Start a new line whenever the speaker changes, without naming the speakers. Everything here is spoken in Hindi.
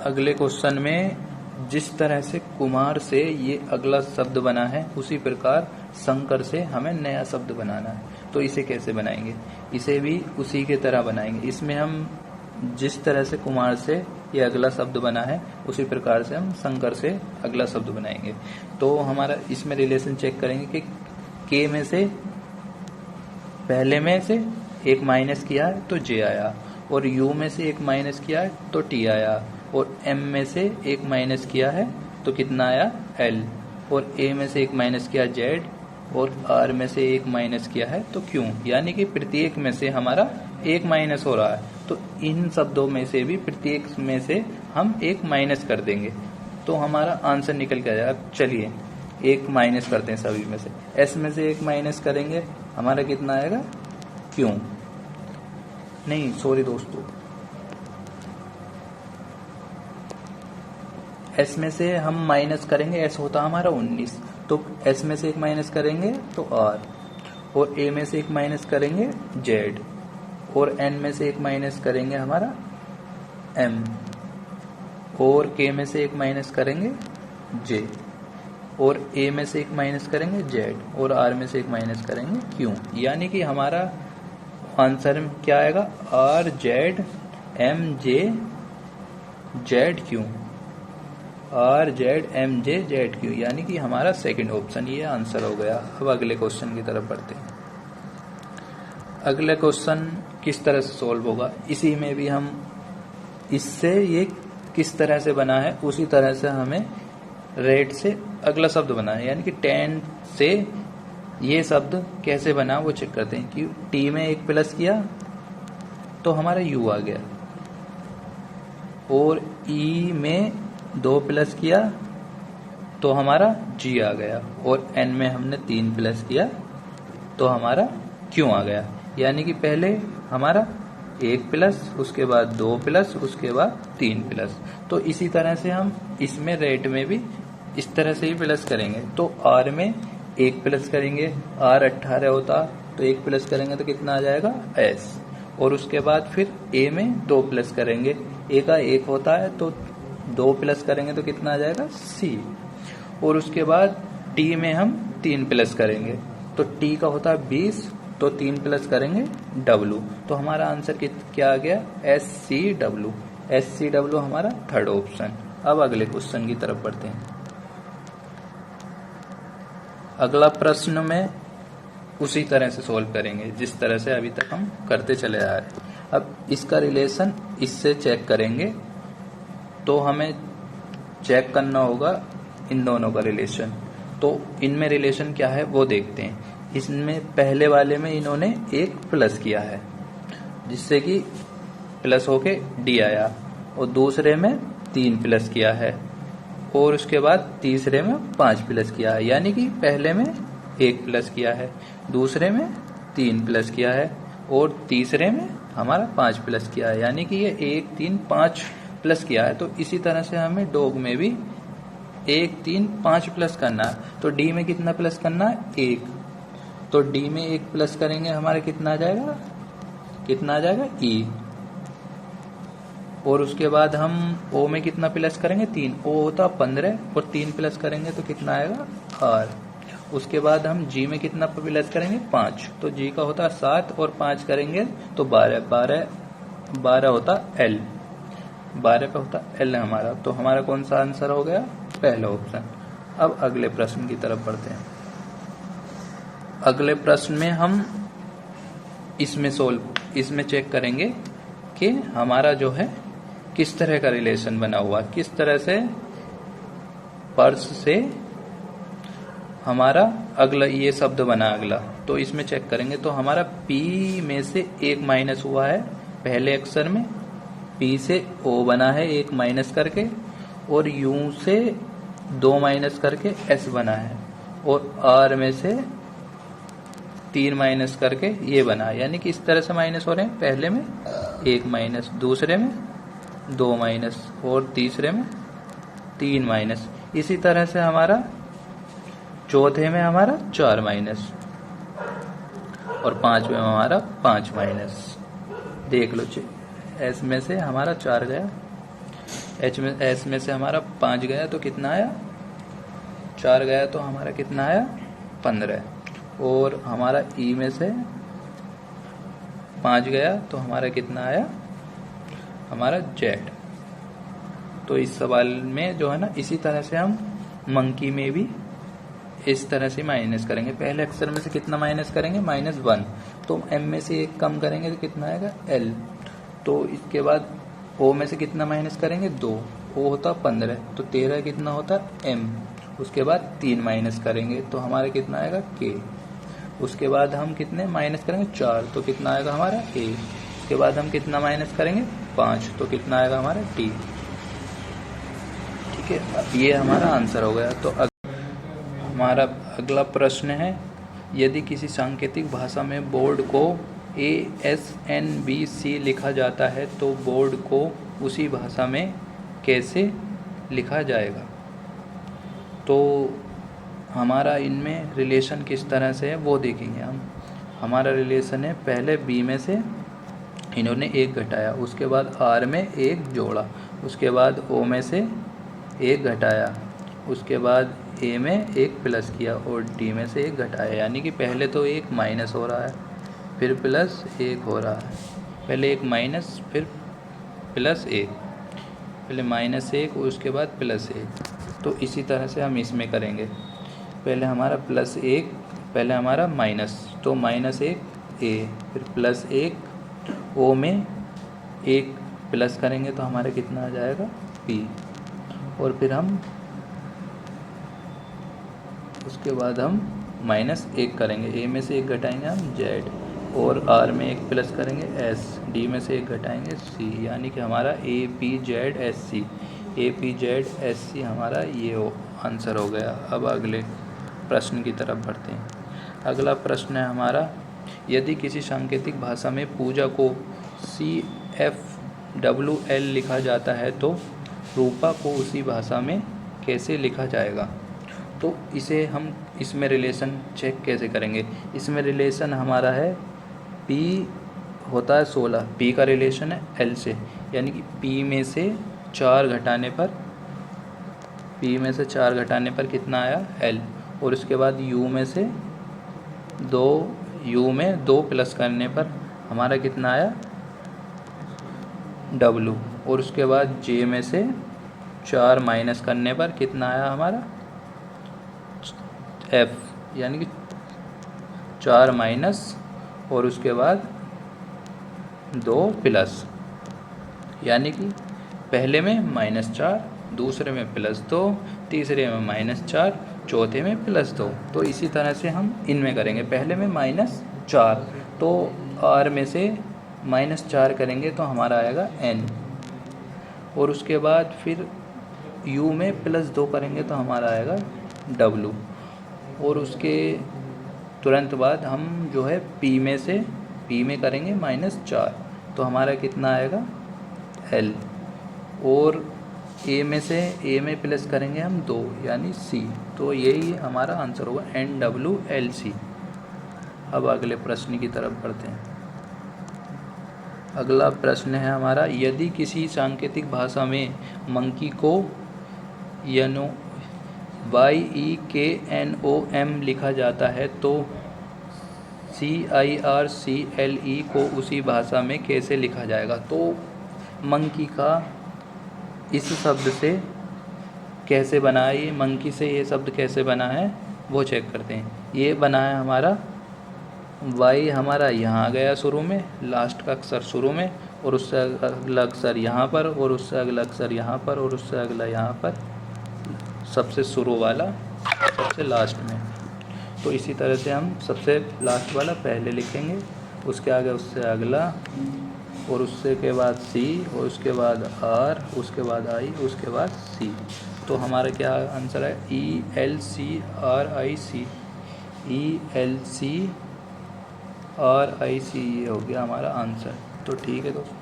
अगले क्वेश्चन में जिस तरह से कुमार से ये अगला शब्द बना है उसी प्रकार शंकर से हमें नया शब्द बनाना है। तो इसे कैसे बनाएंगे? इसे भी उसी के तरह बनाएंगे। इसमें हम जिस तरह से कुमार से ये अगला शब्द बना है उसी प्रकार से हम शंकर से अगला शब्द बनाएंगे। तो हमारा इसमें रिलेशन चेक करेंगे कि के में से पहले में से एक माइनस किया है तो जे आया, और यू में से एक माइनस किया है तो टी आया, और एम में से एक माइनस किया है तो कितना आया? एल, और ए में से एक माइनस किया जेड, और आर में से एक माइनस किया है तो क्यू। यानी कि प्रत्येक में से हमारा एक माइनस हो रहा है, तो इन शब्दों में से भी प्रत्येक में से हम एक माइनस कर देंगे तो हमारा आंसर निकल के आ जाएगा। चलिए एक माइनस करते हैं सभी में से। एस में से एक माइनस करेंगे, हमारा कितना आएगा? क्यू। नहीं सॉरी दोस्तों, एस में से हम माइनस करेंगे, एस होता हमारा 19, तो एस में से एक माइनस करेंगे तो आर, और ए में से एक माइनस करेंगे जेड, और एन में से एक माइनस करेंगे हमारा एम, और के में से एक माइनस करेंगे जे, और ए में से एक माइनस करेंगे जेड, और आर में से एक माइनस करेंगे क्यू। यानी कि हमारा आंसर में क्या आएगा? R Z M J Z Q, R Z M J Z Q, यानी कि हमारा सेकंड ऑप्शन ये आंसर हो गया। अब अगले क्वेश्चन की तरफ बढ़ते हैं। अगले क्वेश्चन किस तरह से सॉल्व होगा? इसी में भी हम इससे ये किस तरह से बना है उसी तरह से हमें रेट से अगला शब्द बना है, यानी कि 10 से ये शब्द कैसे बना वो चेक करते हैं। कि टी में एक प्लस किया तो हमारा यू आ गया, और ई में 2 प्लस किया तो हमारा जी आ गया, और एन में हमने 3 प्लस किया तो हमारा क्यू आ गया। यानी कि पहले हमारा 1 प्लस, उसके बाद 2 प्लस, उसके बाद 3 प्लस। तो इसी तरह से हम इसमें रेट में भी इस तरह से ही प्लस करेंगे। तो आर में 1 प्लस करेंगे, आर 18 होता तो 1 प्लस करेंगे तो कितना आ जाएगा? एस, और उसके बाद फिर ए में 2 प्लस करेंगे, ए का 1 होता है तो 2 प्लस करेंगे तो कितना आ जाएगा? सी, और उसके बाद टी में हम 3 प्लस करेंगे तो टी का होता है 20 तो 3 प्लस करेंगे डब्लू, तो हमारा आंसर क्या आ गया? S C W. S C W हमारा थर्ड ऑप्शन। अब अगले क्वेश्चन की तरफ बढ़ते हैं। अगला प्रश्न में उसी तरह से सॉल्व करेंगे जिस तरह से अभी तक हम करते चले आ रहे हैं। अब इसका रिलेशन इससे चेक करेंगे तो हमें चेक करना होगा इन दोनों का रिलेशन। तो इनमें रिलेशन क्या है वो देखते हैं। इसमें पहले वाले में इन्होंने 1 प्लस किया है जिससे कि प्लस होके डी आया, और दूसरे में 3 प्लस किया है, और उसके बाद तीसरे में 5 प्लस किया है। यानी कि पहले में 1 प्लस किया है, दूसरे में 3 प्लस किया है, और तीसरे में हमारा 5 प्लस किया है। यानी कि ये 1 3 5 प्लस किया है। तो इसी तरह से हमें डॉग में भी 1 3 5 प्लस करना है। तो डी में कितना प्लस करना है? 1, तो डी में 1 प्लस करेंगे हमारा कितना आ जाएगा? कितना आ जाएगा? ई, और उसके बाद हम ओ में कितना प्लस करेंगे? 3, ओ होता 15, और 3 प्लस करेंगे तो कितना आएगा? आर। उसके बाद हम जी में कितना प्लस करेंगे? 5, तो जी का होता 7, और 5 करेंगे तो 12 होता एल, 12 का होता एल हमारा। तो हमारा कौन सा आंसर हो गया? पहला ऑप्शन। अब अगले प्रश्न की तरफ बढ़ते हैं। अगले प्रश्न में हम इसमें चेक करेंगे कि हमारा जो है किस तरह का रिलेशन बना हुआ, किस तरह से पर्स से हमारा अगला ये शब्द बना अगला। तो इसमें चेक करेंगे तो हमारा पी में से 1 माइनस हुआ है पहले अक्षर में, पी से ओ बना है 1 माइनस करके, और यू से 2 माइनस करके एस बना है, और आर में से 3 माइनस करके ये बना। यानी कि इस तरह से माइनस हो रहे हैं। पहले में 1 माइनस, दूसरे में 2 माइनस, और तीसरे में 3 माइनस। इसी तरह से हमारा चौथे में हमारा 4 माइनस, और 5वें में हमारा 5 माइनस। देख लो, एस में से हमारा 4 गया, एस में से हमारा 5 गया तो कितना आया, 4 गया तो हमारा कितना आया, 15। और हमारा ई में से 5 गया तो हमारा कितना आया, हमारा जेड। तो इस सवाल में जो है ना, इसी तरह से हम मंकी में भी इस तरह से माइनस करेंगे। पहले अक्षर में से कितना माइनस करेंगे, -1। तो एम में से एक कम करेंगे तो कितना आएगा, एल। तो इसके बाद ओ में से कितना माइनस करेंगे, 2। ओ होता 15 तो 13 कितना होता, एम। उसके बाद 3 माइनस करेंगे तो हमारा कितना आएगा, के। उसके बाद हम कितने माइनस करेंगे, 4 तो कितना आएगा हमारा, ए। उसके बाद हम कितना माइनस करेंगे, 5 तो कितना आएगा हमारा, टी। ठीक है, ये हमारा आंसर हो गया। तो हमारा अगला प्रश्न है, यदि किसी सांकेतिक भाषा में बोर्ड को ASNBC लिखा जाता है तो बोर्ड को उसी भाषा में कैसे लिखा जाएगा। तो हमारा इनमें रिलेशन किस तरह से है वो देखेंगे हम। हमारा रिलेशन है, पहले बी में से इन्होंने 1 घटाया, उसके बाद आर में 1 जोड़ा, उसके बाद ओ में से 1 घटाया, उसके बाद ए में 1 प्लस किया और डी में से 1 घटाया। यानी कि पहले तो 1 माइनस हो रहा है, फिर प्लस 1 हो रहा है, पहले 1 माइनस फिर प्लस 1, पहले -1 और उसके बाद +1। तो इसी तरह से हम इसमें करेंगे। पहले हमारा +1, पहले हमारा माइनस, तो -1 ए, फिर +1 ओ में 1 प्लस करेंगे तो हमारा कितना आ जाएगा, पी। और फिर हम उसके बाद हम -1 करेंगे, ए में से 1 घटाएंगे हम, जेड। और आर में 1 प्लस करेंगे, एस। डी में से 1 घटाएंगे, सी। यानी कि हमारा APZSC, APZSC हमारा ये आंसर हो गया। अब अगले प्रश्न की तरफ बढ़ते हैं। अगला प्रश्न है हमारा, यदि किसी सांकेतिक भाषा में पूजा को CFWL लिखा जाता है तो रूपा को उसी भाषा में कैसे लिखा जाएगा। तो इसे हम इसमें रिलेशन चेक कैसे करेंगे। इसमें रिलेशन हमारा है, P होता है 16, P का रिलेशन है L से, यानी कि P में से 4 घटाने पर, P में से 4 घटाने पर कितना आया, L। और उसके बाद U में से 2, U में 2 प्लस करने पर हमारा कितना आया, W। और उसके बाद J में से 4 माइनस करने पर कितना आया हमारा, F। यानी कि 4 माइनस और उसके बाद 2 प्लस, यानी कि पहले में -4, दूसरे में +2, तीसरे में -4, चौथे में +2। तो इसी तरह से हम इनमें करेंगे। पहले में -4 तो R में से -4 करेंगे तो हमारा आएगा N। और उसके बाद फिर U में +2 करेंगे तो हमारा आएगा W। और उसके तुरंत बाद हम जो है P में करेंगे -4 तो हमारा कितना आएगा, L। और A में प्लस करेंगे हम 2 यानी C। तो यही हमारा आंसर होगा, NWLC। अब अगले प्रश्न की तरफ बढ़ते हैं। अगला प्रश्न है हमारा, यदि किसी सांकेतिक भाषा में मंकी को YEKNOM लिखा जाता है तो CIRCLE को उसी भाषा में कैसे लिखा जाएगा। तो मंकी का इस शब्द से कैसे बना है, ये मंकी से ये शब्द कैसे बना है वो चेक करते हैं। ये बना है हमारा, Y हमारा यहाँ गया शुरू में, लास्ट का अक्षर शुरू में, और उससे अगला अक्षर यहाँ पर, और उससे अगला अक्षर यहाँ पर, और उससे अगला यहाँ पर, सबसे शुरू वाला सबसे लास्ट में। तो इसी तरह से हम सबसे लास्ट वाला पहले लिखेंगे, उसके आगे उससे अगला, और उससे के बाद C, और उसके बाद R, उसके बाद I, उसके बाद C। तो हमारा क्या आंसर है, ELCRIC, ELCRIC, ये हो गया हमारा आंसर। तो ठीक है दोस्तों।